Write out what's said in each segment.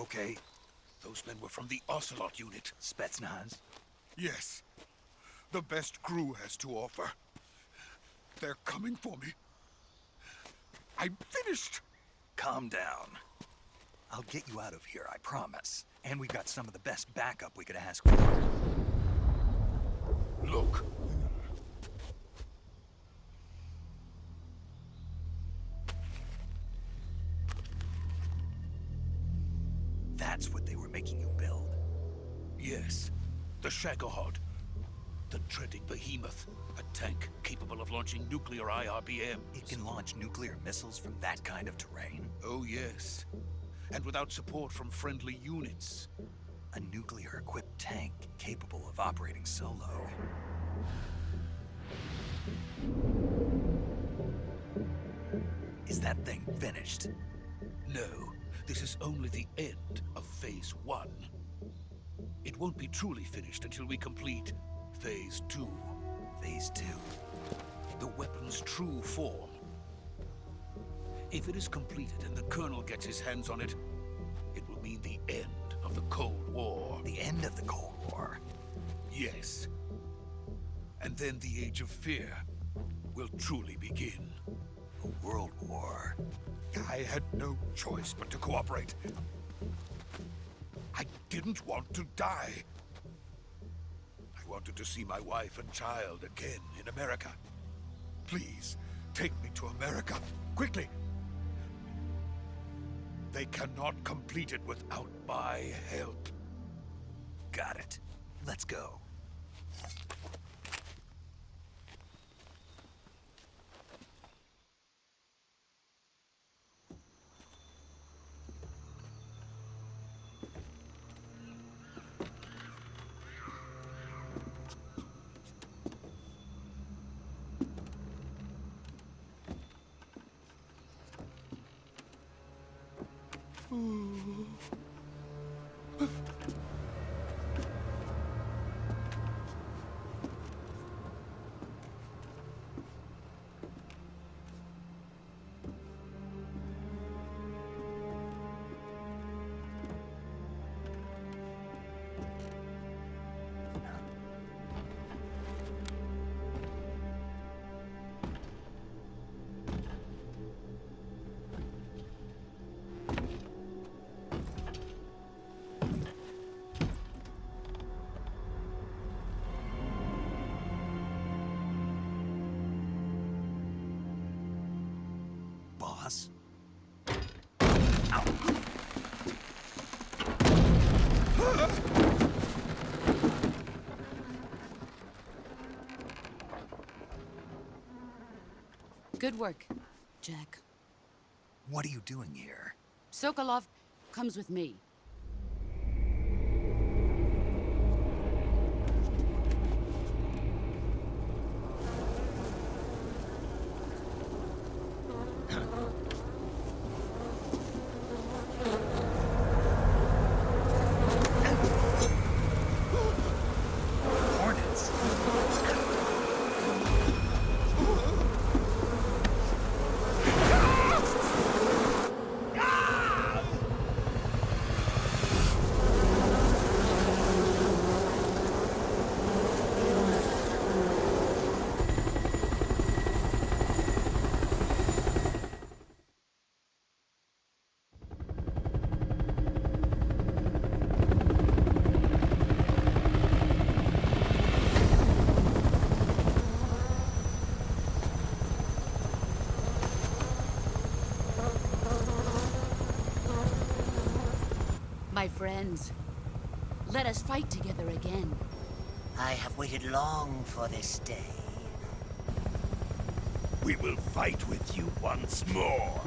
okay? Those men were from the Ocelot unit. Spetsnaz? Yes. The best crew has to offer. They're coming for me. I'm finished! Calm down. I'll get you out of here, I promise. And we've got some of the best backup we could ask for. Look. That's what they were making you build? Yes. The Shagohod. The dreading behemoth. A tank capable of launching nuclear IRBMs. It can launch nuclear missiles from that kind of terrain? Oh, yes. And without support from friendly units. A nuclear-equipped tank capable of operating solo. Is that thing finished? No, this is only the end of Phase 1. It won't be truly finished until we complete Phase 2. Phase 2? The weapon's true form. If it is completed and the Colonel gets his hands on it, it will mean the end of the Cold War. The end of the Cold War? Yes. And then the Age of Fear will truly begin. A world war? I had no choice but to cooperate. I didn't want to die. I wanted to see my wife and child again in America. Please, take me to America, quickly. They cannot complete it without my help. Got it. Let's go. Boss? Good work, Jack. What are you doing here? Sokolov comes with me. Hornets? My friends, let us fight together again. I have waited long for this day. We will fight with you once more.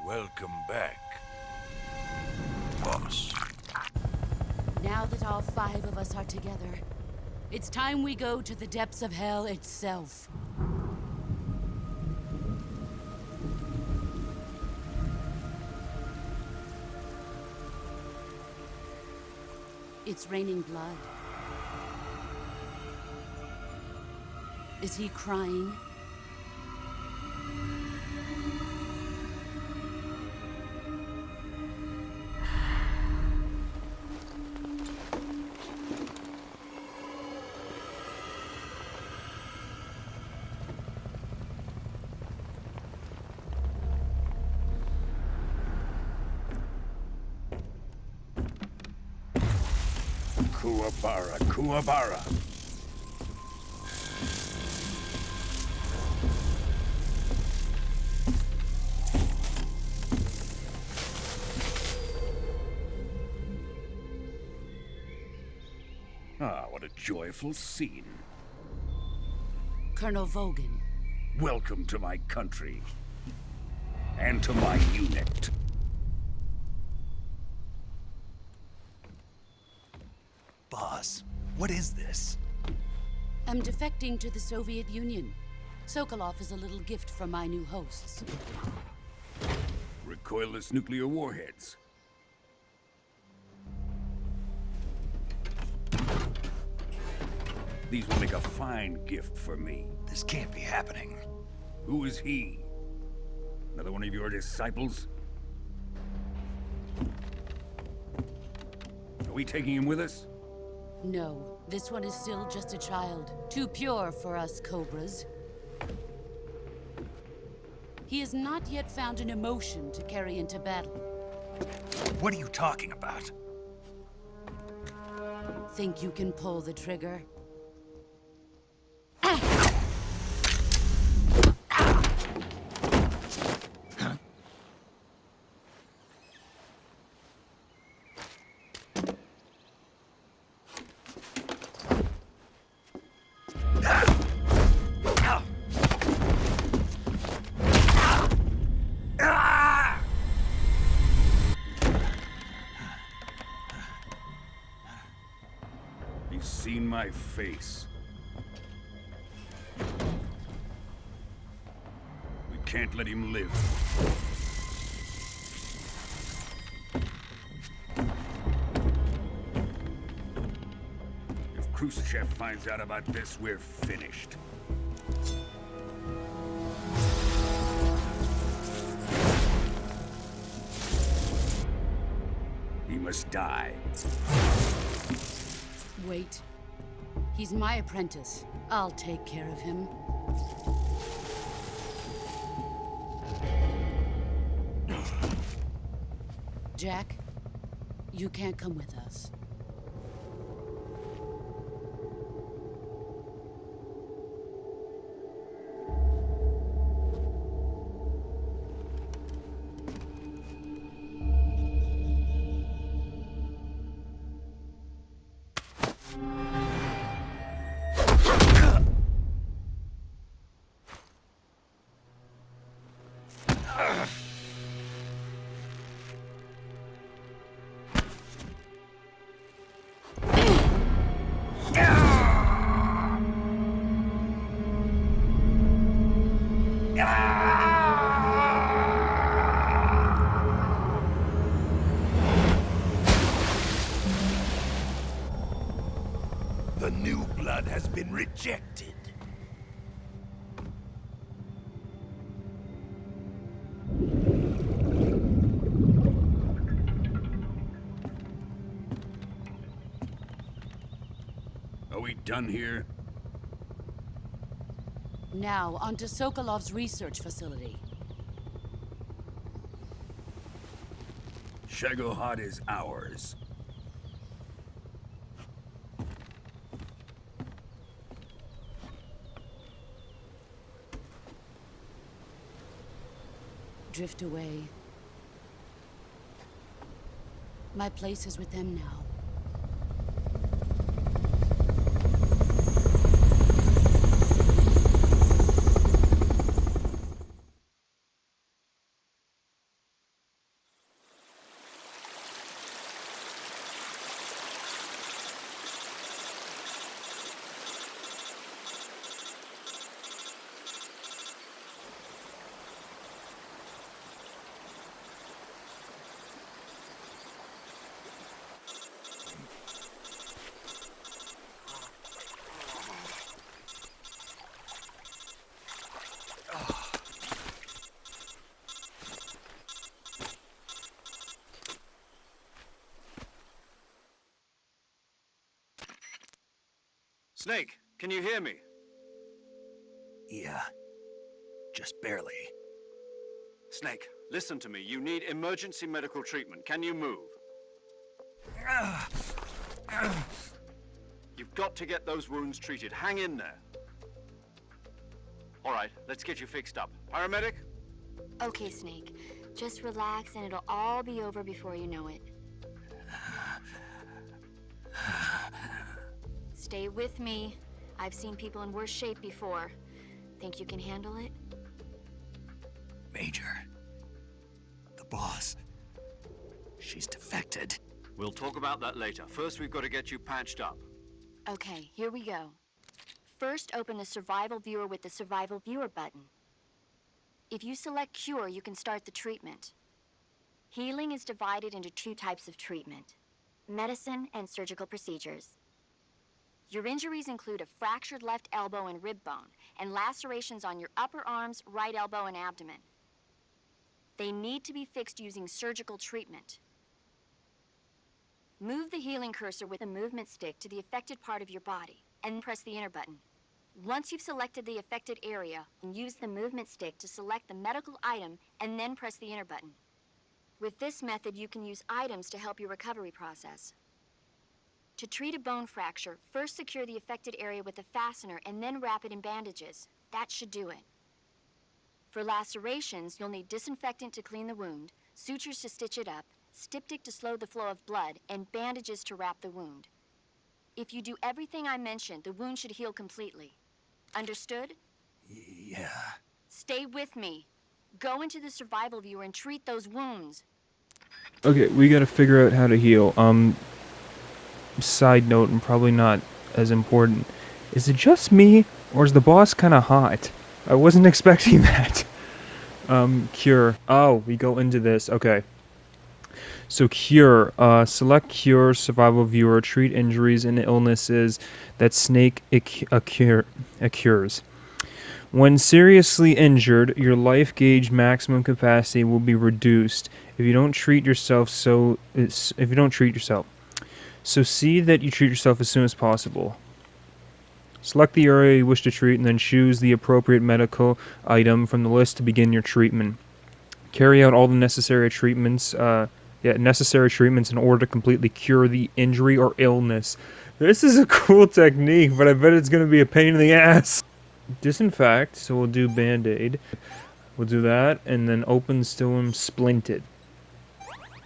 Welcome back, boss. Now that all 5 of us are together, it's time we go to the depths of hell itself. It's raining blood. Is he crying? Kuwabara, Kuwabara. Ah, what a joyful scene. Colonel Vogan. Welcome to my country. And to my unit. Boss, what is this? I'm defecting to the Soviet Union. Sokolov is a little gift from my new hosts. Recoilless nuclear warheads. These will make a fine gift for me. This can't be happening. Who is he? Another one of your disciples? Are we taking him with us? No, this one is still just a child. Too pure for us Cobras. He has not yet found an emotion to carry into battle. What are you talking about? Think you can pull the trigger? He's seen my face. We can't let him live. If Khrushchev finds out about this, we're finished. He must die. Wait. He's my apprentice. I'll take care of him. Jack, you can't come with us. The new blood has been rejected. Are we done here? Now, onto Sokolov's research facility. Shagohod is ours. Drift away. My place is with them now. Snake, can you hear me? Yeah. Just barely. Snake, listen to me. You need emergency medical treatment. Can you move? got to get those wounds treated. Hang in there. All right, let's get you fixed up. Paramedic? Okay, Snake. Just relax and it'll all be over before you know it. Stay with me. I've seen people in worse shape before. Think you can handle it? Major. The boss. She's defected. We'll talk about that later. First, we've got to get you patched up. Okay, here we go. First, open the Survival Viewer with the Survival Viewer button. If you select Cure, you can start the treatment. Healing is divided into 2 types of treatment: medicine and surgical procedures. Your injuries include a fractured left elbow and rib bone, and lacerations on your upper arms, right elbow, and abdomen. They need to be fixed using surgical treatment. Move the healing cursor with a movement stick to the affected part of your body, and press the enter button. Once you've selected the affected area, use the movement stick to select the medical item, and then press the enter button. With this method, you can use items to help your recovery process. To treat a bone fracture, first secure the affected area with a fastener and then wrap it in bandages. That should do it. For lacerations, you'll need disinfectant to clean the wound, sutures to stitch it up, styptic to slow the flow of blood, and bandages to wrap the wound. If you do everything I mentioned, the wound should heal completely. Understood? Yeah. Stay with me. Go into the Survival Viewer and treat those wounds. Okay, we gotta figure out how to heal. Side note, and probably not as important. Is it just me, or is the boss kinda hot? I wasn't expecting that. Cure. Oh, we go into this. Okay. So Cure. Select Cure, Survival Viewer, treat injuries and illnesses that Snake cures. When seriously injured, your life gauge maximum capacity will be reduced if you don't treat yourself. So see that you treat yourself as soon as possible. Select the area you wish to treat and then choose the appropriate medical item from the list to begin your treatment. Carry out all the necessary treatments in order to completely cure the injury or illness. This is a cool technique, but I bet it's going to be a pain in the ass. Disinfect, so we'll do Band-Aid. We'll do that, and then open Stilum Splinted.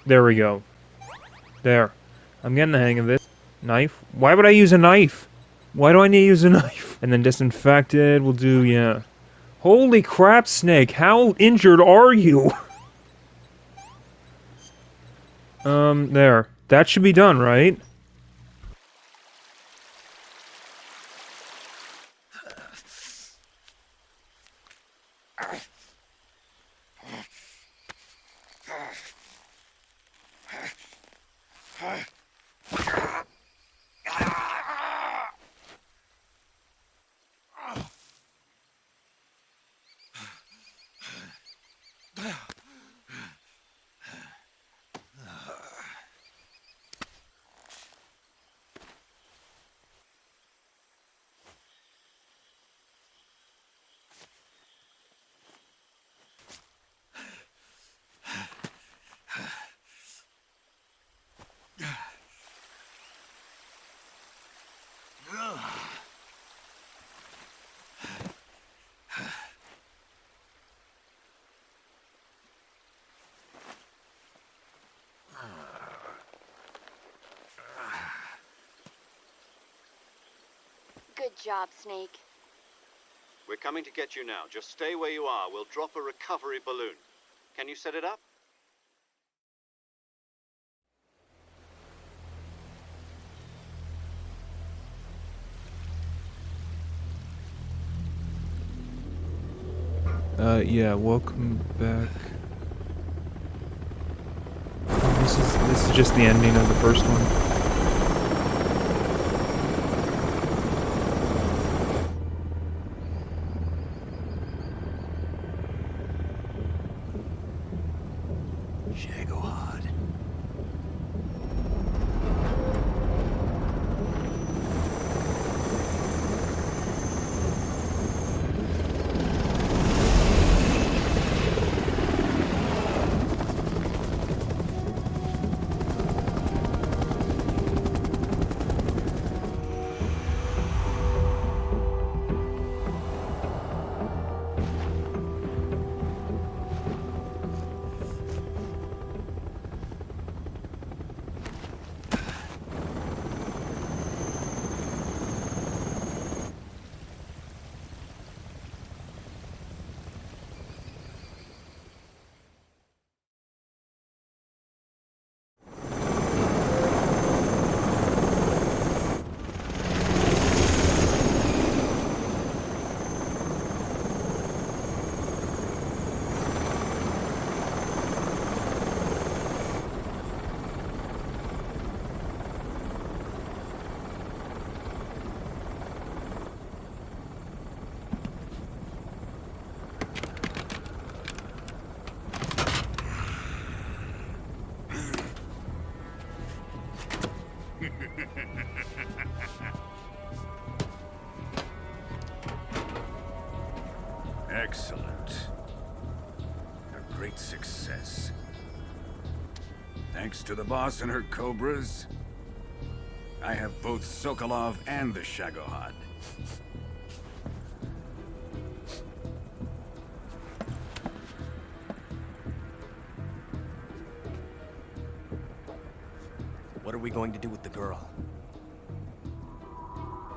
There we go. There. I'm getting the hang of this. Knife? Why would I use a knife? Why do I need to use a knife? And then Disinfected, we'll do, yeah. Holy crap, Snake, how injured are you? There. That should be done, right? Good job, Snake. We're coming to get you now. Just stay where you are. We'll drop a recovery balloon. Can you set it up? Yeah, welcome back. This is just the ending of the first one. Excellent. A great success. Thanks to the boss and her cobras, I have both Sokolov and the Shagohod. What are we going to do with the girl?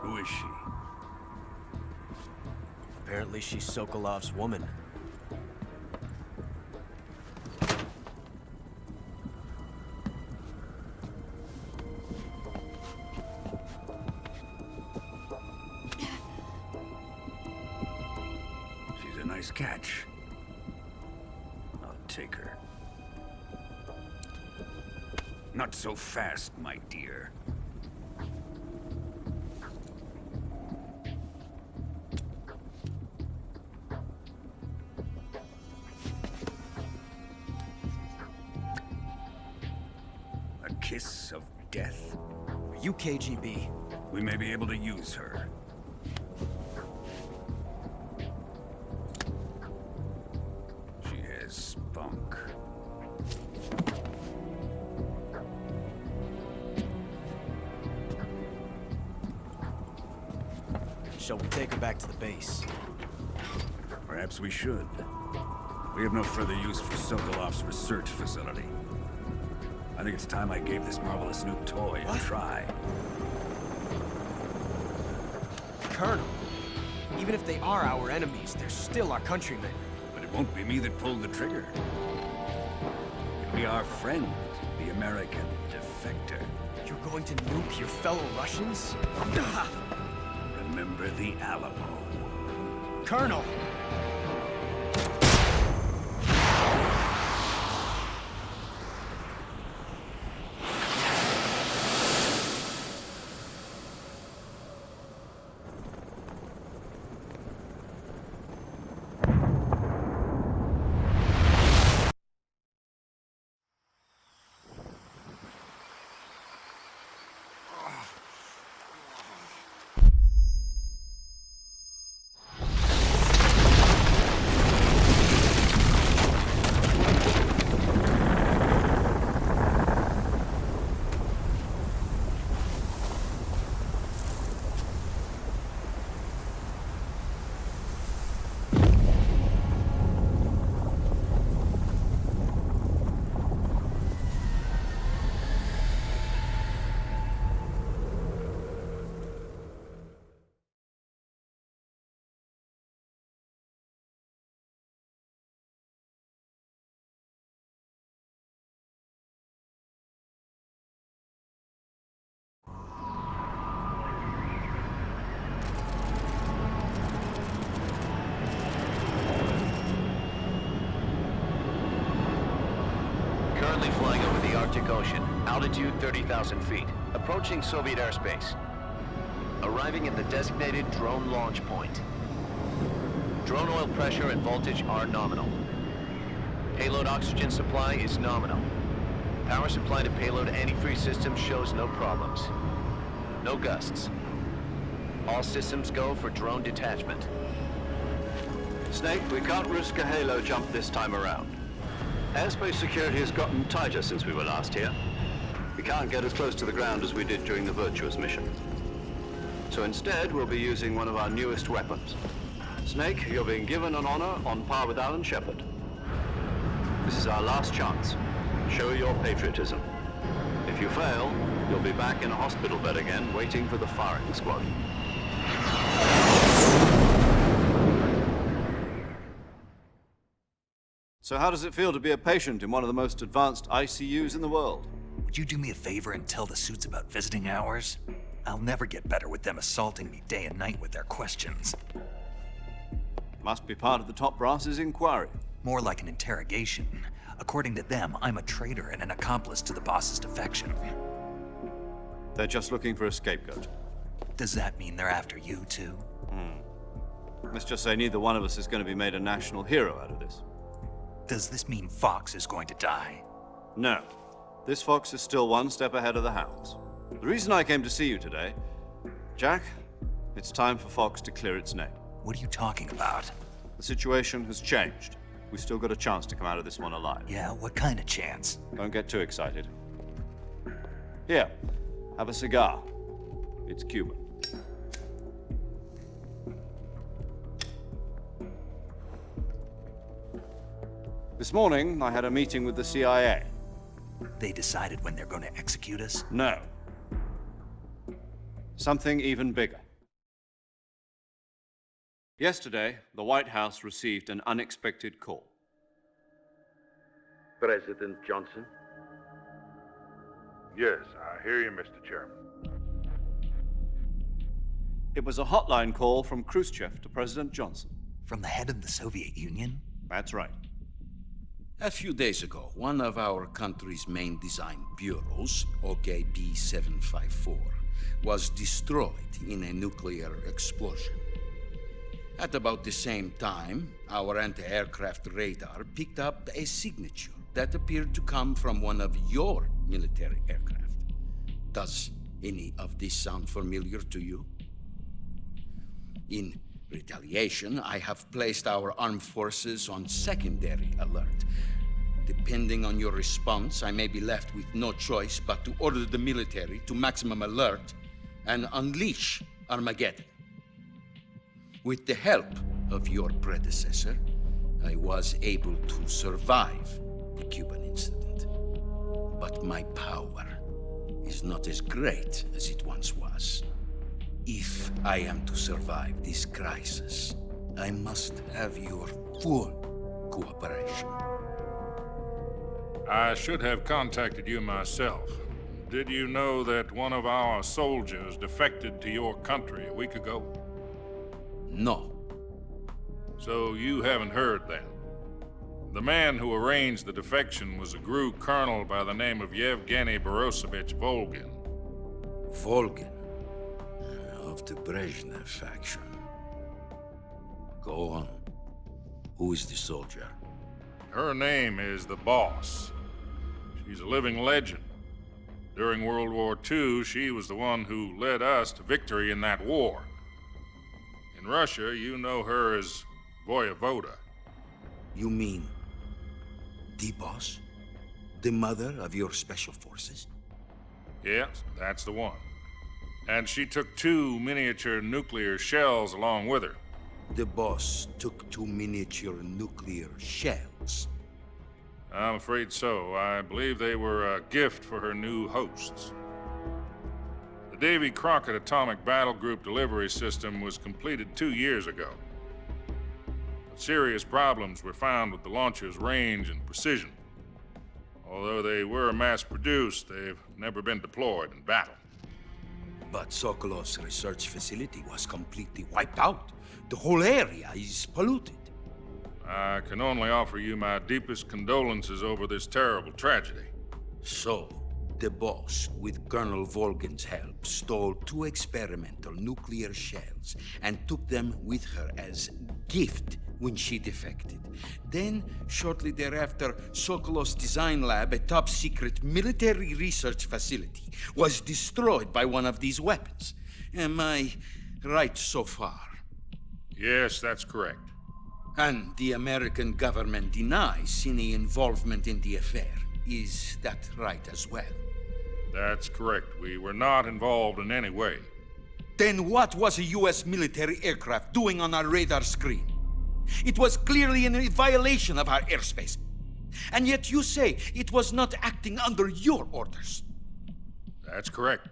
Who is she? Apparently she's Sokolov's woman. She's a nice catch. I'll take her. Not so fast, my dear. A kiss of death? Are you KGB? We may be able to use her. She has spunk. Shall we take her back to the base? Perhaps we should. We have no further use for Sokolov's research facility. I think it's time I gave this marvelous new toy a try. Colonel, even if they are our enemies, they're still our countrymen. But it won't be me that pulled the trigger. It'll be our friend, the American defector. You're going to nuke your fellow Russians? Remember the Alamo. Colonel! Currently flying over the Arctic Ocean, altitude 30,000 feet, approaching Soviet airspace. Arriving at the designated drone launch point. Drone oil pressure and voltage are nominal. Payload oxygen supply is nominal. Power supply to payload antifreeze system shows no problems. No gusts. All systems go for drone detachment. Snake, we can't risk a halo jump this time around. Airspace security has gotten tighter since we were last here. We can't get as close to the ground as we did during the Virtuous mission. So instead, we'll be using one of our newest weapons. Snake, you're being given an honor on par with Alan Shepard. This is our last chance. Show your patriotism. If you fail, you'll be back in a hospital bed again, waiting for the firing squad. So how does it feel to be a patient in one of the most advanced ICUs in the world? Would you do me a favor and tell the suits about visiting hours? I'll never get better with them assaulting me day and night with their questions. Must be part of the top brass's inquiry. More like an interrogation. According to them, I'm a traitor and an accomplice to the boss's defection. They're just looking for a scapegoat. Does that mean they're after you, too? Let's just say neither one of us is going to be made a national hero out of this. Does this mean Fox is going to die? No. This fox is still one step ahead of the hounds. The reason I came to see you today, Jack, it's time for Fox to clear its name. What are you talking about? The situation has changed. We've still got a chance to come out of this one alive. Yeah, what kind of chance? Don't get too excited. Here, have a cigar. It's Cuban. This morning, I had a meeting with the CIA. They decided when they're going to execute us? No. Something even bigger. Yesterday, the White House received an unexpected call. President Johnson? Yes, I hear you, Mr. Chairman. It was a hotline call from Khrushchev to President Johnson. From the head of the Soviet Union? That's right. A few days ago, one of our country's main design bureaus, OKB 754, was destroyed in a nuclear explosion. At about the same time, our anti-aircraft radar picked up a signature that appeared to come from one of your military aircraft. Does any of this sound familiar to you? In retaliation, I have placed our armed forces on secondary alert. Depending on your response, I may be left with no choice but to order the military to maximum alert and unleash Armageddon. With the help of your predecessor, I was able to survive the Cuban incident. But my power is not as great as it once was. If I am to survive this crisis, I must have your full cooperation. I should have contacted you myself. Did you know that one of our soldiers defected to your country a week ago? No. So you haven't heard then. The man who arranged the defection was a GRU colonel by the name of Yevgeny Borosovich Volgin. Volgin? Of the Brezhnev faction. Go on. Who is the soldier? Her name is the Boss. She's a living legend. During World War II, she was the one who led us to victory in that war. In Russia, you know her as Voyevoda. You mean the Boss? The mother of your special forces? Yes, that's the one. And she took 2 miniature nuclear shells along with her. The Boss took 2 miniature nuclear shells? I'm afraid so. I believe they were a gift for her new hosts. The Davy Crockett Atomic Battle Group delivery system was completed 2 years ago. But serious problems were found with the launcher's range and precision. Although they were mass-produced, they've never been deployed in battle. But Sokolov's research facility was completely wiped out. The whole area is polluted. I can only offer you my deepest condolences over this terrible tragedy. So, the Boss, with Colonel Volgin's help, stole 2 experimental nuclear shells and took them with her as gift when she defected. Then, shortly thereafter, Sokolov's design lab, a top-secret military research facility, was destroyed by one of these weapons. Am I right so far? Yes, that's correct. And the American government denies any involvement in the affair. Is that right as well? That's correct. We were not involved in any way. Then what was a U.S. military aircraft doing on our radar screen? It was clearly in violation of our airspace. And yet you say it was not acting under your orders. That's correct.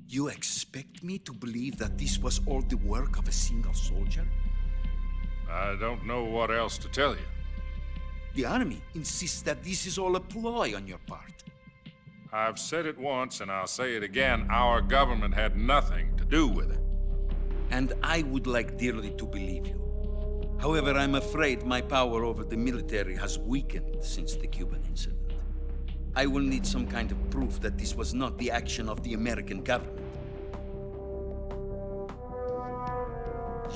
You expect me to believe that this was all the work of a single soldier? I don't know what else to tell you. The army insists that this is all a ploy on your part. I've said it once, and I'll say it again. Our government had nothing to do with it. And I would like dearly to believe you. However, I'm afraid my power over the military has weakened since the Cuban incident. I will need some kind of proof that this was not the action of the American government.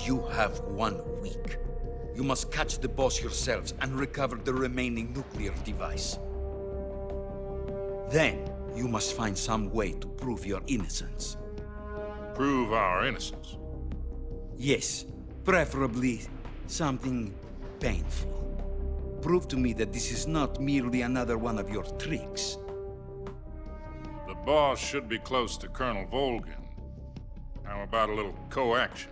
You have 1 week. You must catch the Boss yourselves and recover the remaining nuclear device. Then, you must find some way to prove your innocence. Prove our innocence? Yes, preferably Something painful. Prove to me that this is not merely another one of your tricks. The boss should be close to Colonel Volgin. How about a little co-action?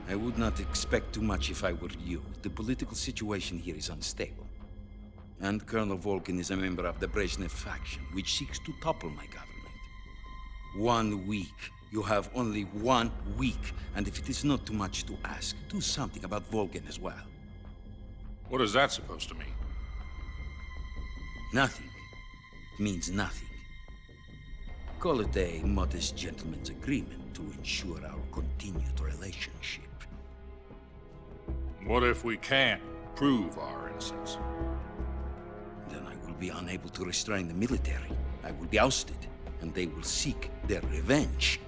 I would not expect too much if I were you. The political situation here is unstable. And Colonel Volgin is a member of the Brezhnev faction, which seeks to topple my government. 1 week. You have only 1 week. And if it is not too much to ask, do something about Volgin as well. What is that supposed to mean? Nothing. It means nothing. Call it a modest gentleman's agreement to ensure our continued relationship. What if we can't prove our innocence? Then I will be unable to restrain the military. I will be ousted, and they will seek their revenge.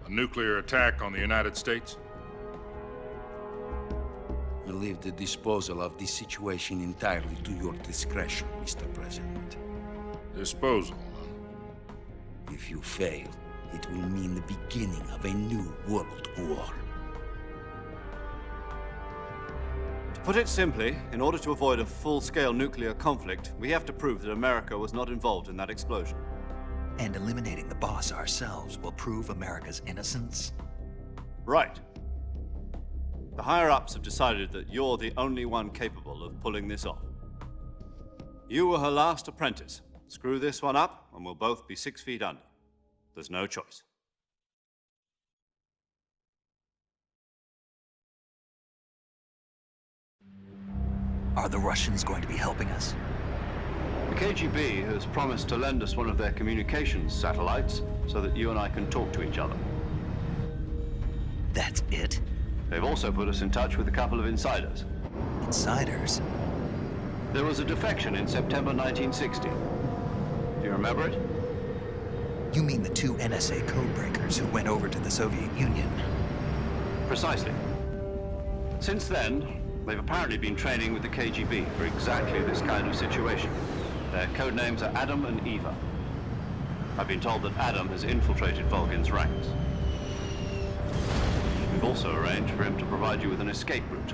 A nuclear attack on the United States? I leave the disposal of this situation entirely to your discretion, Mr. President. Disposal? If you fail, it will mean the beginning of a new world war. To put it simply, in order to avoid a full-scale nuclear conflict, we have to prove that America was not involved in that explosion. And eliminating the boss ourselves will prove America's innocence? Right. The higher-ups have decided that you're the only one capable of pulling this off. You were her last apprentice. Screw this one up, and we'll both be 6 feet under. There's no choice. Are the Russians going to be helping us? The KGB has promised to lend us one of their communications satellites so that you and I can talk to each other. That's it? They've also put us in touch with a couple of insiders. Insiders? There was a defection in September 1960. Do you remember it? You mean the 2 NSA codebreakers who went over to the Soviet Union? Precisely. Since then, they've apparently been training with the KGB for exactly this kind of situation. Their code names are Adam and Eva. I've been told that Adam has infiltrated Volgin's ranks. We've also arranged for him to provide you with an escape route.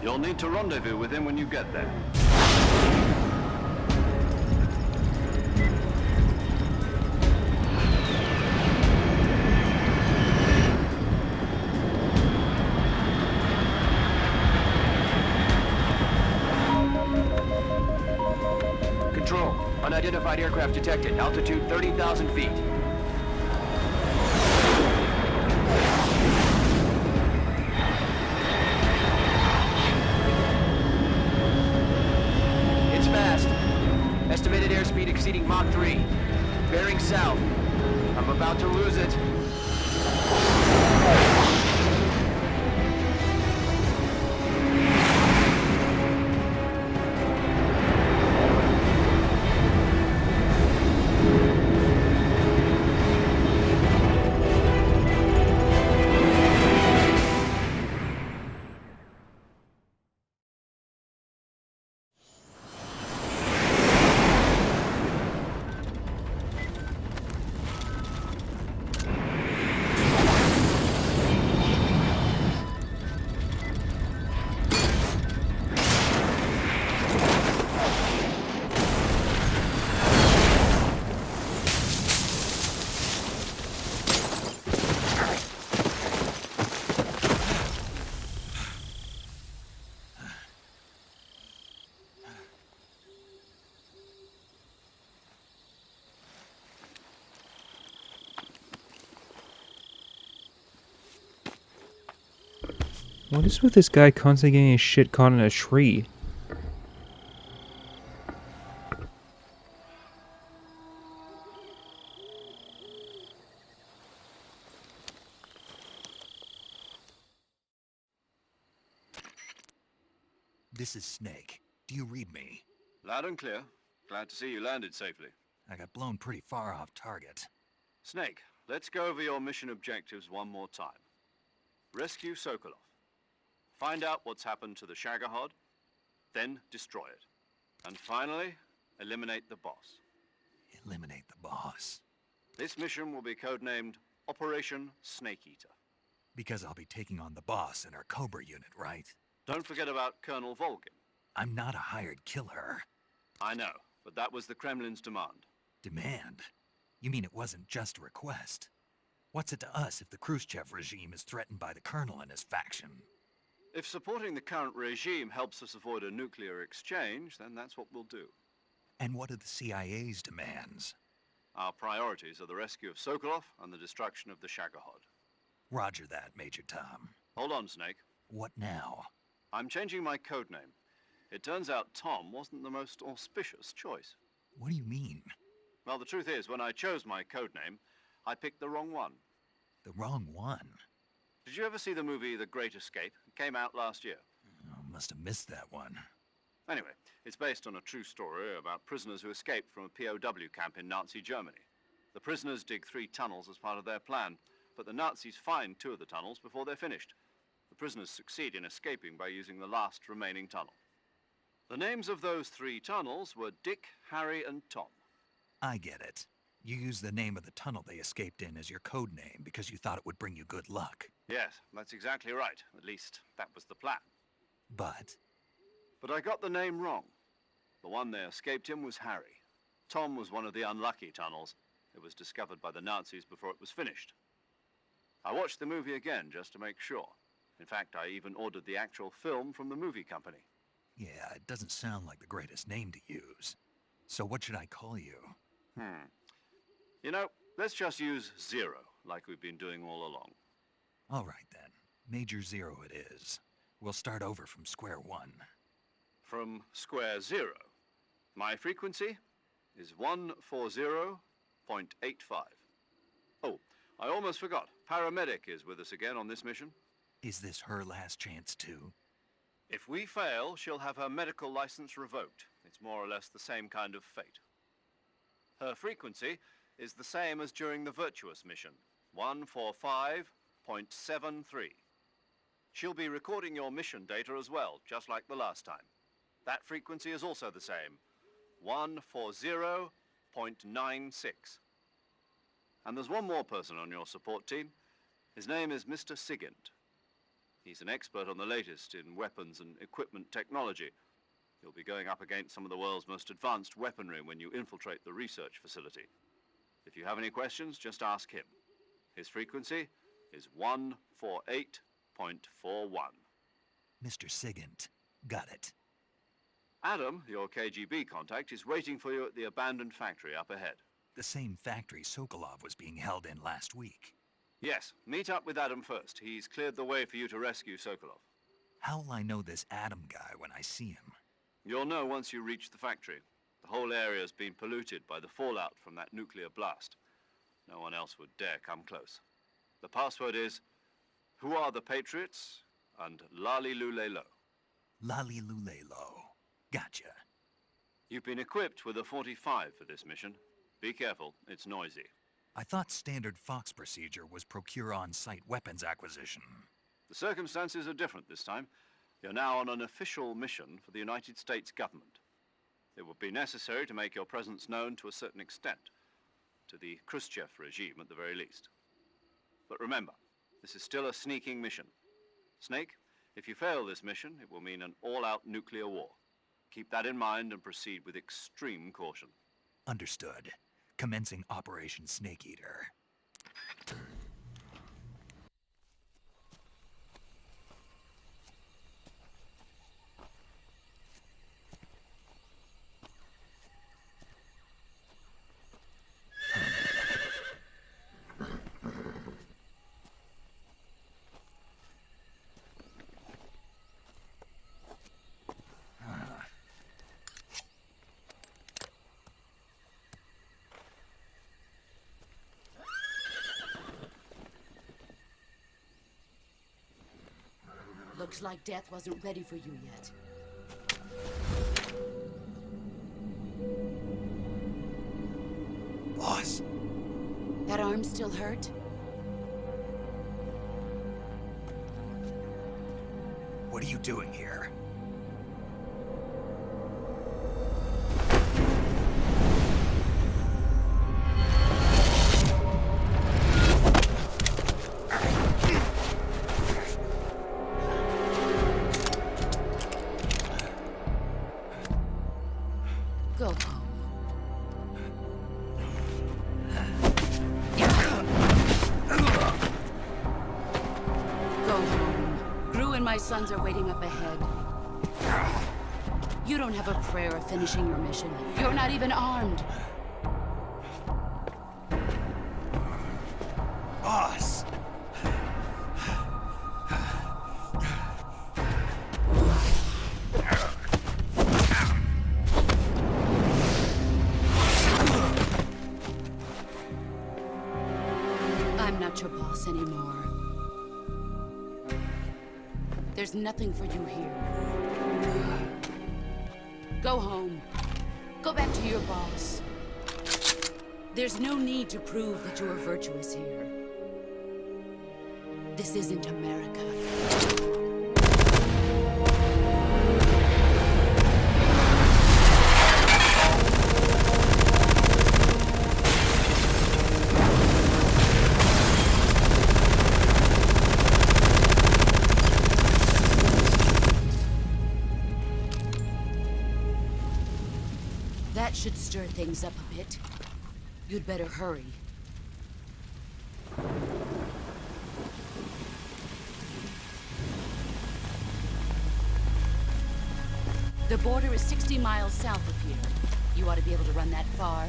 You'll need to rendezvous with him when you get there. Control. Unidentified aircraft detected. Altitude 30,000 feet. It's fast. Estimated airspeed exceeding Mach 3. Bearing south. I'm about to lose it. What is with this guy constantly getting his shit caught in a tree? This is Snake. Do you read me? Loud and clear. Glad to see you landed safely. I got blown pretty far off target. Snake, let's go over your mission objectives one more time. Rescue Sokolov. Find out what's happened to the Shagohod, then destroy it. And finally, eliminate the boss. Eliminate the boss. This mission will be codenamed Operation Snake Eater. Because I'll be taking on the boss in our Cobra unit, right? Don't forget about Colonel Volgin. I'm not a hired killer. I know, but that was the Kremlin's demand. Demand? You mean it wasn't just a request? What's it to us if the Khrushchev regime is threatened by the Colonel and his faction? If supporting the current regime helps us avoid a nuclear exchange, then that's what we'll do. And what are the CIA's demands? Our priorities are the rescue of Sokolov and the destruction of the Shagohod. Roger that, Major Tom. Hold on, Snake. What now? I'm changing my codename. It turns out Tom wasn't the most auspicious choice. What do you mean? Well, the truth is, when I chose my codename, I picked the wrong one. The wrong one? Did you ever see the movie The Great Escape? It came out last year. Oh, must have missed that one. Anyway, it's based on a true story about prisoners who escaped from a POW camp in Nazi Germany. The prisoners dig 3 tunnels as part of their plan, but the Nazis find 2 of the tunnels before they're finished. The prisoners succeed in escaping by using the last remaining tunnel. The names of those 3 tunnels were Dick, Harry, and Tom. I get it. You used the name of the tunnel they escaped in as your code name because you thought it would bring you good luck. Yes, that's exactly right. At least, that was the plan. But I got the name wrong. The one they escaped in was Harry. Tom was one of the unlucky tunnels. It was discovered by the Nazis before it was finished. I watched the movie again just to make sure. In fact, I even ordered the actual film from the movie company. yeah, it doesn't sound like the greatest name to use. So what should I call you? You know, let's just use Zero, like we've been doing all along. All right then. Major Zero it is. We'll start over from square one. From square 0. My frequency is 140.85. Oh, I almost forgot. Paramedic is with us again on this mission. Is this her last chance too? If we fail, she'll have her medical license revoked. It's more or less the same kind of fate. Her frequency is the same as during the Virtuous mission, 145.73. She'll be recording your mission data as well, just like the last time. That frequency is also the same, 140.96. And there's one more person on your support team. His name is Mr. Sigint. He's an expert on the latest in weapons and equipment technology. You'll be going up against some of the world's most advanced weaponry when you infiltrate the research facility. If you have any questions, just ask him. His frequency is 148.41. Mr. Sigint. Got it. Adam, your KGB contact, is waiting for you at the abandoned factory up ahead. The same factory Sokolov was being held in last week. Yes, meet up with Adam first. He's cleared the way for you to rescue Sokolov. How will I know this Adam guy when I see him? You'll know once you reach the factory. The whole area's been polluted by the fallout from that nuclear blast. No one else would dare come close. The password is, "Who are the Patriots?" and Lali Lule Lo. Lali Lule Lo. Gotcha. You've been equipped with a 45 for this mission. Be careful, it's noisy. I thought standard Fox procedure was procure on-site weapons acquisition. The circumstances are different this time. You're now on an official mission for the United States government. It would be necessary to make your presence known to a certain extent, to the Khrushchev regime at the very least. But remember, this is still a sneaking mission. Snake, if you fail this mission, it will mean an all-out nuclear war. Keep that in mind and proceed with extreme caution. Understood. Commencing Operation Snake Eater. Looks like death wasn't ready for you yet. Boss. That arm still hurt? What are you doing here? my sons are waiting up ahead. You don't have a prayer of finishing your mission. You're not even armed. Boss! I'm not your boss anymore. There's nothing for you here. Go home. Go back to your boss. There's no need to prove that you are virtuous here. This isn't America. That should stir things up a bit. You'd better hurry. The border is 60 miles south of here. You ought to be able to run that far.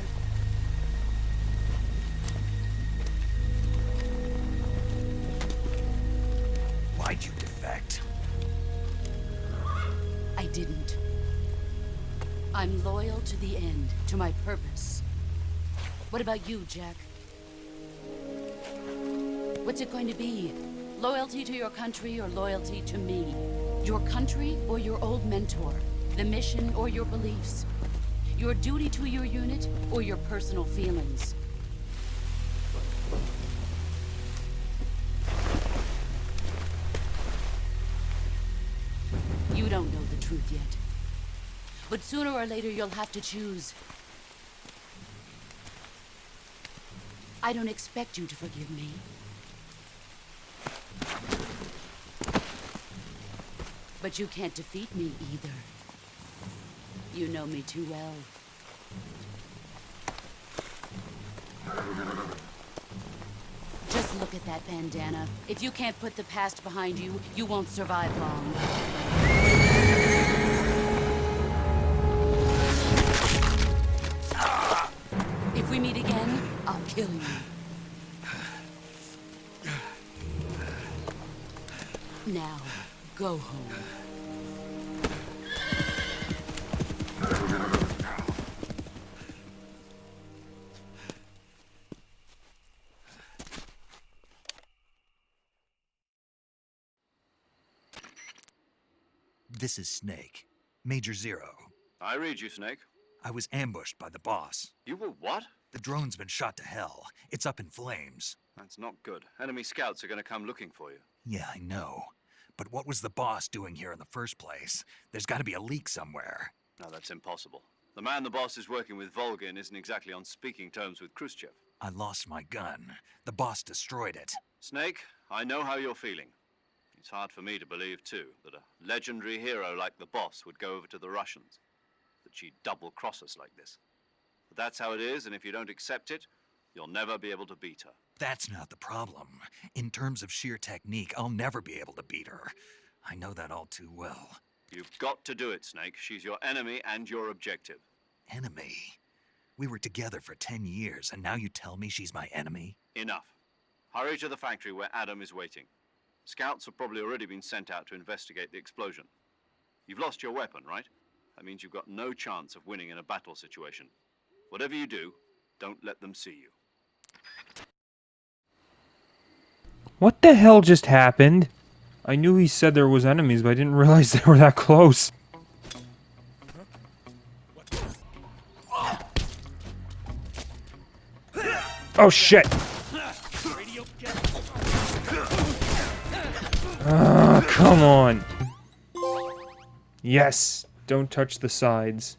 Why'd you defect? I didn't. I'm loyal to the end, to my purpose. What about you, Jack? What's it going to be? Loyalty to your country or loyalty to me? Your country or your old mentor? The mission or your beliefs? Your duty to your unit or your personal feelings? You don't know the truth yet. But sooner or later you'll have to choose. I don't expect you to forgive me. But you can't defeat me either. You know me too well. Just look at that bandana. If you can't put the past behind you, you won't survive long. If we meet again, I'll kill you. Now, go home. This is Snake. Major Zero. I read you, Snake. I was ambushed by the boss. You were what? The drone's been shot to hell. It's up in flames. That's not good. Enemy scouts are going to come looking for you. Yeah, I know. But what was the boss doing here in the first place? There's got to be a leak somewhere. No, that's impossible. The man the boss is working with, Volgin, isn't exactly on speaking terms with Khrushchev. I lost my gun. The boss destroyed it. Snake, I know how you're feeling. It's hard for me to believe, too, that a legendary hero like the boss would go over to the Russians. That she'd double-cross us like this. But that's how it is, and if you don't accept it, you'll never be able to beat her. That's not the problem. In terms of sheer technique, I'll never be able to beat her. I know that all too well. You've got to do it, Snake. She's your enemy and your objective. Enemy? We were together for 10 years, and now you tell me she's my enemy? Enough. Hurry to the factory where Adam is waiting. Scouts have probably already been sent out to investigate the explosion. You've lost your weapon, right? That means you've got no chance of winning in a battle situation. Whatever you do, don't let them see you. What the hell just happened? I knew he said there was enemies, but I didn't realize they were that close. Oh shit! Come on! Yes! Don't touch the sides.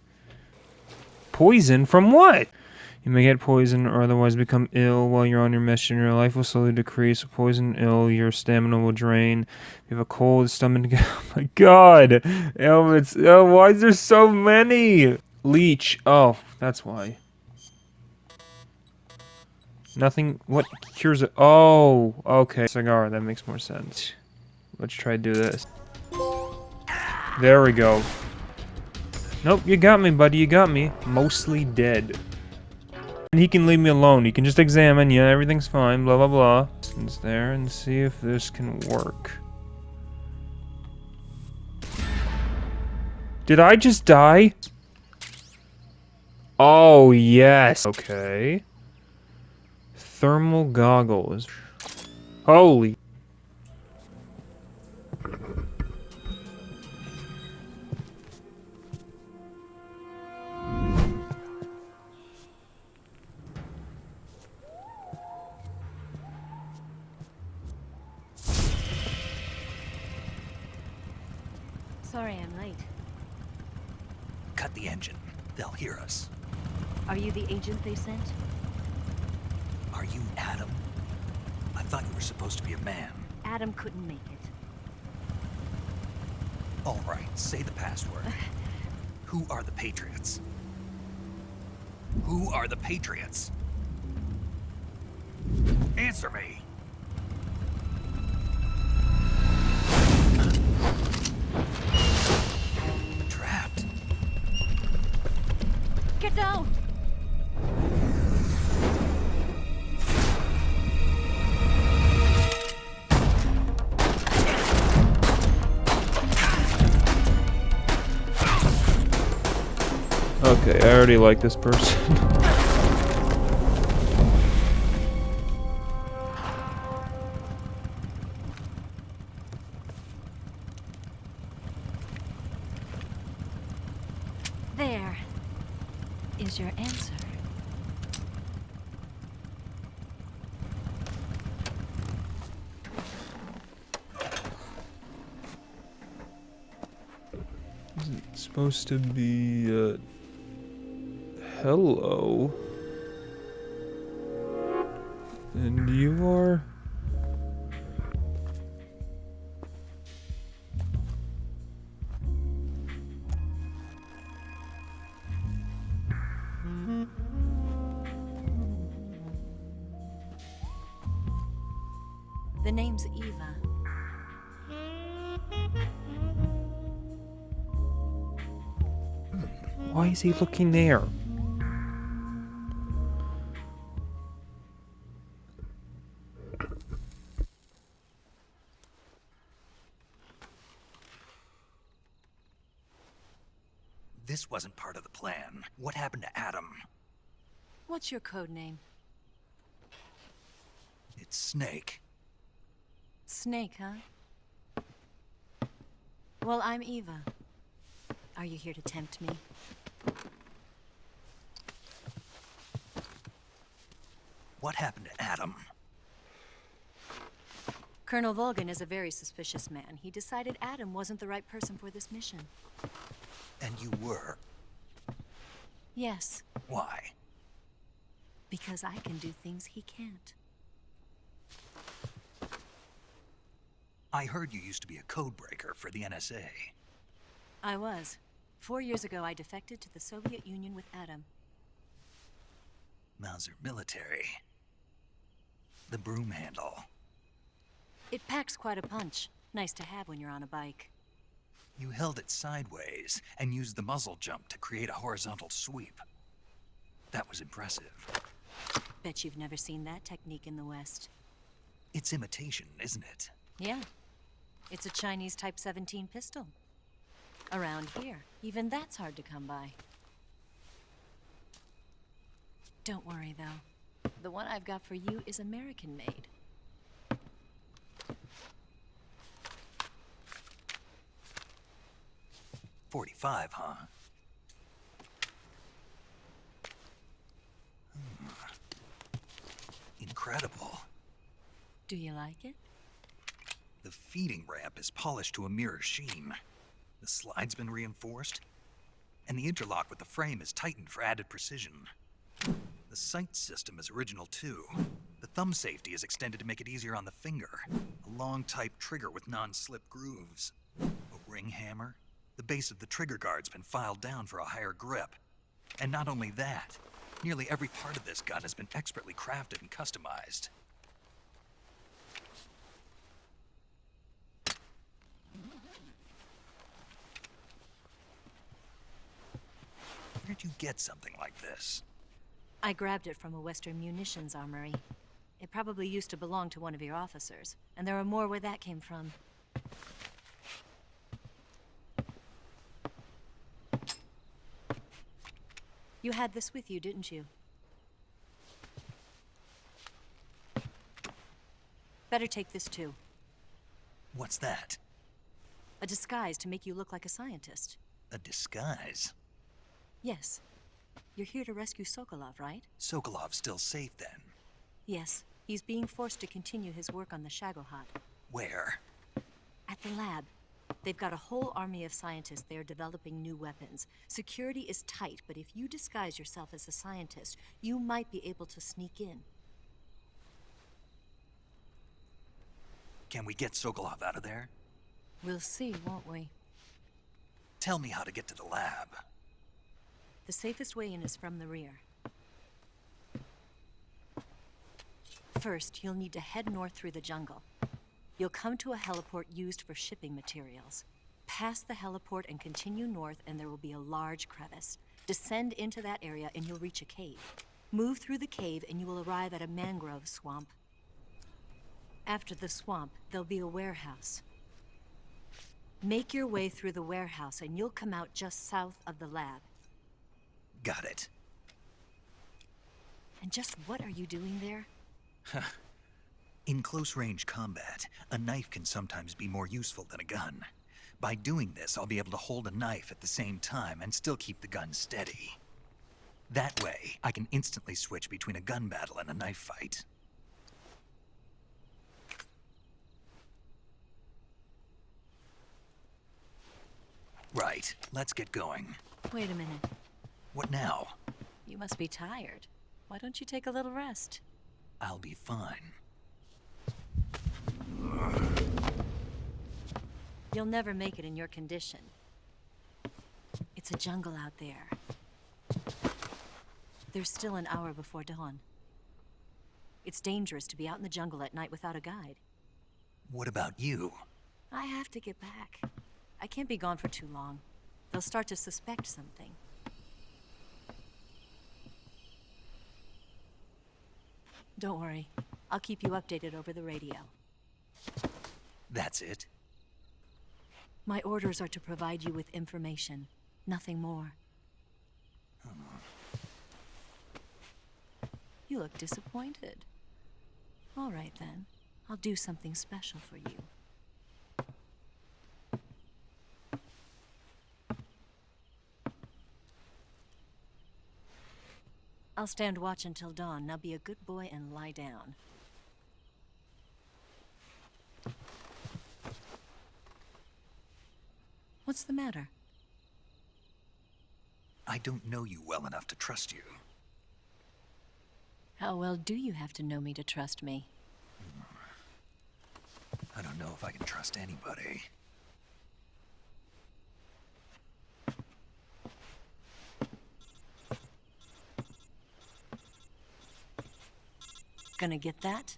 Poison? From what? You may get poisoned or otherwise become ill while you're on your mission. Your life will slowly decrease. Poison ill, your stamina will drain. If you have a cold stomach, oh my god! Ailments. Oh, why is there so many? Leech. Oh, that's why. Nothing. What cures it? Oh, okay. Cigar. That makes more sense. Let's try to do this. There we go. Nope, you got me, buddy. You got me. Mostly dead. And he can leave me alone. He can just examine. Yeah, everything's fine. Blah, blah, blah. It's there and see if this can work. Did I just die? Oh, yes. Okay. Thermal goggles. Holy. Sorry I'm late. Cut the engine. They'll hear us. Are you the agent they sent? Are you Adam? I thought you were supposed to be a man. Adam couldn't make it. All right, say the password. Who are the Patriots? Who are the Patriots? Answer me! I'm trapped. Get down! Okay, I already like this person. There is your answer. It's supposed to be, hello. And you are? The name's Eva. Why is he looking there? This wasn't part of the plan. What happened to Adam? What's your code name? It's Snake. Snake, huh? Well, I'm Eva. Are you here to tempt me? What happened to Adam? Colonel Volgan is a very suspicious man. He decided Adam wasn't the right person for this mission. And you were? Yes, Why? because I can do things he can't. I heard you used to be a codebreaker for the NSA. I was. 4 years ago, I defected to the Soviet Union with Adam. Mauser military. The broom handle. It packs quite a punch. Nice to have when you're on a bike. You held it sideways and used the muzzle jump to create a horizontal sweep. That was impressive. Bet you've never seen that technique in the West. It's imitation, isn't it? Yeah. It's a Chinese Type 17 pistol. Around here, even that's hard to come by. Don't worry, though. The one I've got for you is American-made. .45, huh? Incredible. Do you like it? The feeding ramp is polished to a mirror sheen. The slide's been reinforced, and the interlock with the frame is tightened for added precision. The sight system is original too. The thumb safety is extended to make it easier on the finger. A long type trigger with non-slip grooves. A ring hammer. The base of the trigger guard's been filed down for a higher grip. And not only that, nearly every part of this gun has been expertly crafted and customized. you get something like this? I grabbed it from a Western munitions armory. It probably used to belong to one of your officers, and there are more where that came from. You had this with you, didn't you? Better take this too. What's that? A disguise to make you look like a scientist. A disguise? Yes. You're here to rescue Sokolov, right? Sokolov's still safe then? Yes. He's being forced to continue his work on the Shagohod. Where? At the lab. They've got a whole army of scientists there developing new weapons. Security is tight, but if you disguise yourself as a scientist, you might be able to sneak in. Can we get Sokolov out of there? We'll see, won't we? Tell me how to get to the lab. The safest way in is from the rear. First, you'll need to head north through the jungle. You'll come to a heliport used for shipping materials. Pass the heliport and continue north, and there will be a large crevice. Descend into that area and you'll reach a cave. Move through the cave and you will arrive at a mangrove swamp. After the swamp, there'll be a warehouse. Make your way through the warehouse and you'll come out just south of the lab. Got it. And just what are you doing there? In close-range combat, a knife can sometimes be more useful than a gun. By doing this, I'll be able to hold a knife at the same time and still keep the gun steady. That way, I can instantly switch between a gun battle and a knife fight. Right, let's get going. Wait a minute. What now? You must be tired. Why don't you take a little rest? I'll be fine. You'll never make it in your condition. It's a jungle out there. There's still an hour before dawn. It's dangerous to be out in the jungle at night without a guide. What about you? I have to get back. I can't be gone for too long. They'll start to suspect something. Don't worry. I'll keep you updated over the radio. That's it? My orders are to provide you with information. Nothing more. You look disappointed. All right, then. I'll do something special for you. I'll stand watch until dawn. Now be a good boy and lie down. What's the matter? I don't know you well enough to trust you. How well do you have to know me to trust me? I don't know if I can trust anybody. Gonna get that?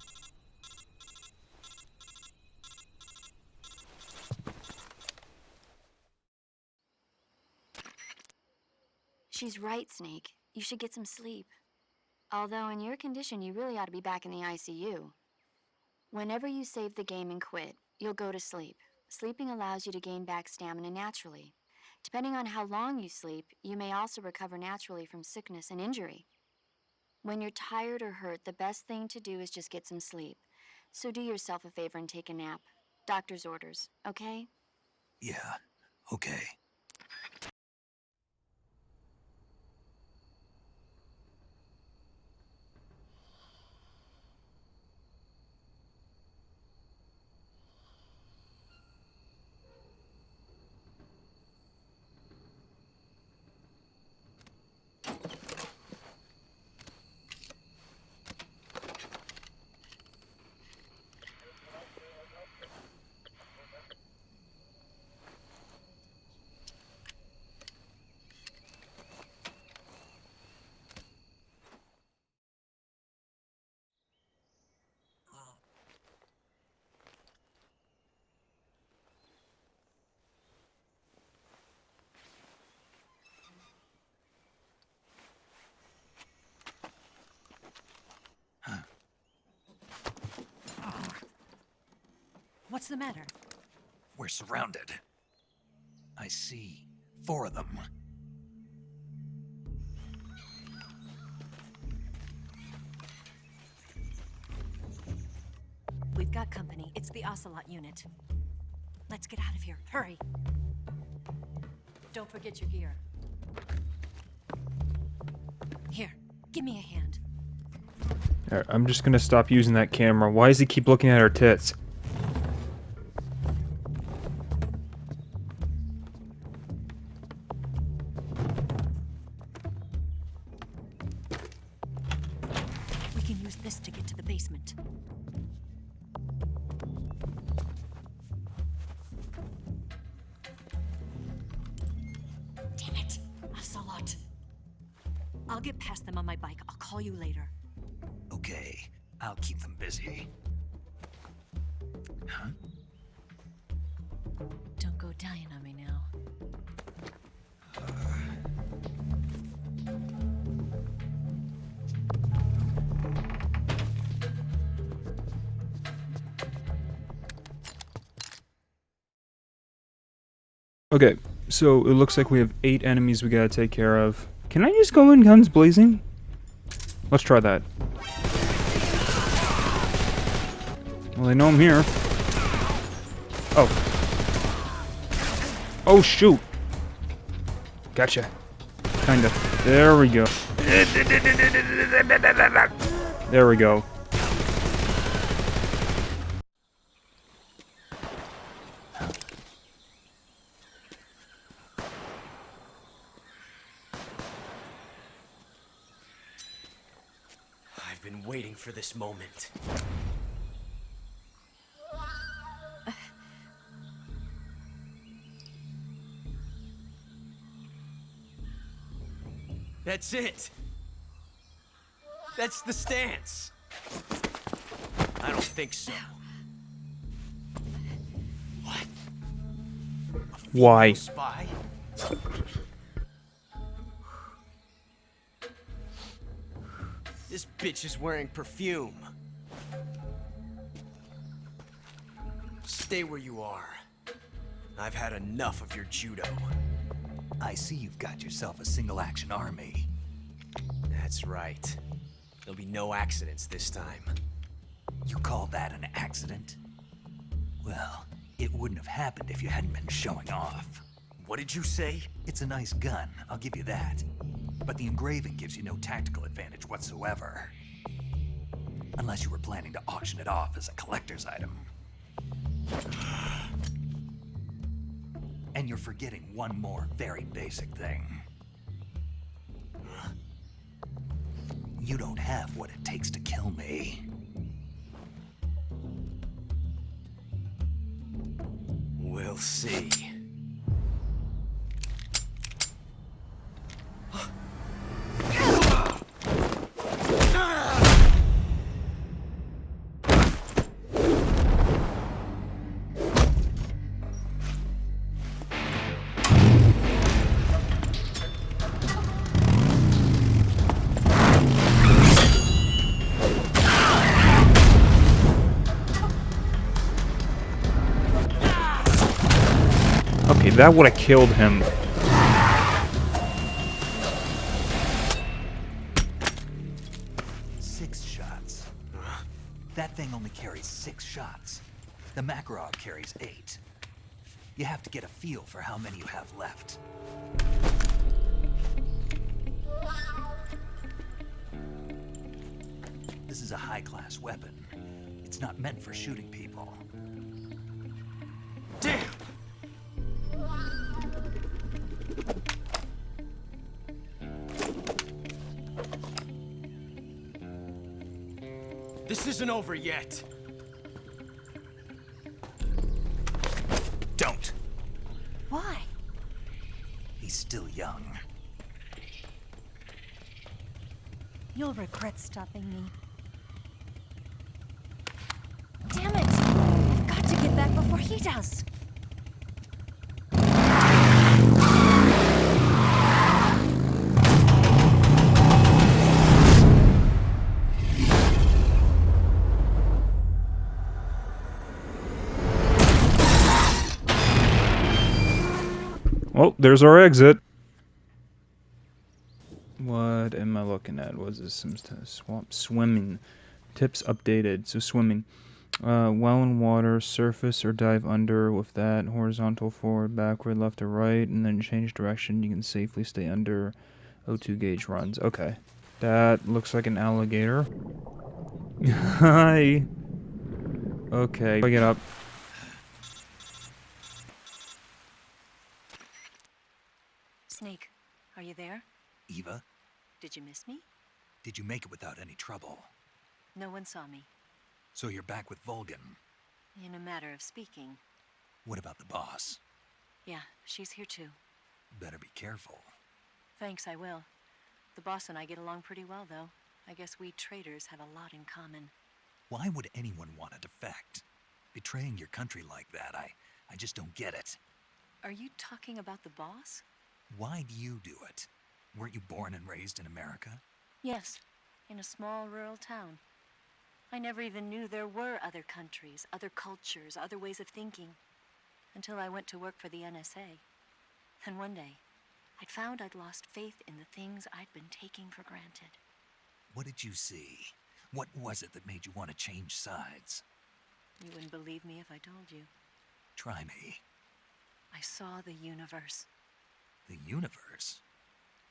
She's right, Snake. You should get some sleep. Although in your condition, you really ought to be back in the ICU. Whenever you save the game and quit, you'll go to sleep. Sleeping allows you to gain back stamina naturally. Depending on how long you sleep, you may also recover naturally from sickness and injury. When you're tired or hurt, the best thing to do is just get some sleep. So do yourself a favor and take a nap. Doctor's orders, okay? Yeah, okay. What's the matter? We're surrounded. I see 4 of them. We've got company. It's the Ocelot unit. Let's get out of here. Hurry. Don't forget your gear. Here, give me a hand. Alright, I'm just gonna stop using that camera. Why does he keep looking at her tits? We can use this to get to the basement. Damn it! Ocelot. I'll get past them on my bike. I'll call you later. Okay, I'll keep them busy. Huh? Don't go dying on me now. Okay, so it looks like we have 8 enemies we gotta take care of. Can I just go in guns blazing? Let's try that. Well, they know I'm here. Oh. Oh, shoot. Gotcha. Kinda. There we go. There we go. I've been waiting for this moment. That's it. That's the stance. I don't think so. What? Why? Spy? This bitch is wearing perfume. Stay where you are. I've had enough of your judo. I see you've got yourself a single-action army. That's right. There'll be no accidents this time. You call that an accident? Well, it wouldn't have happened if you hadn't been showing off. What did you say? It's a nice gun, I'll give you that. But the engraving gives you no tactical advantage whatsoever. Unless you were planning to auction it off as a collector's item. And you're forgetting one more very basic thing. You don't have what it takes to kill me. We'll see. Okay, that would have killed him. Six shots. That thing only carries 6 shots. The Makarov carries 8. You have to get a feel for how many you have left. This is a high-class weapon. It's not meant for shooting people. Damn! This isn't over yet. Don't! Why? He's still young. You'll regret stopping me. Damn it! I've got to get back before he does. Well, there's our exit. What am I looking at? Was this some swamp swimming? Tips updated. So swimming. Well in water, surface or dive under with that. Horizontal, forward, backward, left or right, and then change direction. You can safely stay under. O2 gauge runs. Okay. That looks like an alligator. Hi. Okay, pick it up. Snake, are you there? Eva, Did you miss me? did you make it without any trouble? No one saw me. So you're back with Vulcan. In a matter of speaking. What about the boss? Yeah, she's here too. Better be careful. Thanks, I will. The boss and I get along pretty well, though. I guess we traders have a lot in common. Why would anyone want to defect? Betraying your country like that, I just don't get it. Are you talking about the boss? Why do you do it? Weren't you born and raised in America? Yes, in a small rural town. I never even knew there were other countries, other cultures, other ways of thinking. Until I went to work for the NSA. And one day, I'd found I'd lost faith in the things I'd been taking for granted. What did you see? What was it that made you want to change sides? You wouldn't believe me if I told you. Try me. I saw the universe. The universe?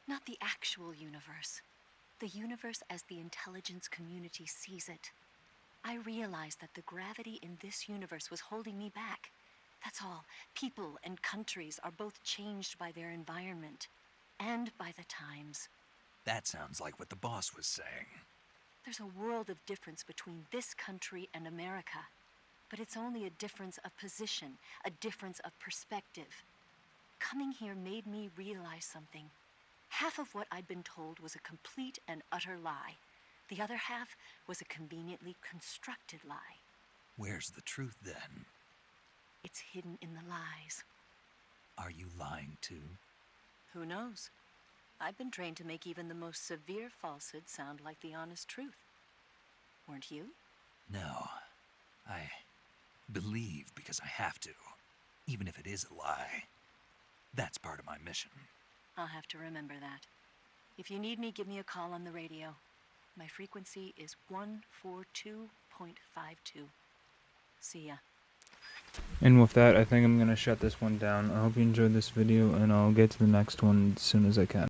Not the actual universe. The universe as the intelligence community sees it. I realized that the gravity in this universe was holding me back. That's all. People and countries are both changed by their environment and by the times. That sounds like what the boss was saying. There's a world of difference between this country and America. But it's only a difference of position, a difference of perspective. Coming here made me realize something. Half of what I'd been told was a complete and utter lie. The other half was a conveniently constructed lie. Where's the truth then? It's hidden in the lies. Are you lying too? Who knows? I've been trained to make even the most severe falsehood sound like the honest truth. Weren't you? No. I believe because I have to, even if it is a lie. That's part of my mission. I'll have to remember that. If you need me, give me a call on the radio. My frequency is 142.52. See ya. And with that, I think I'm going to shut this one down. I hope you enjoyed this video, and I'll get to the next one as soon as I can.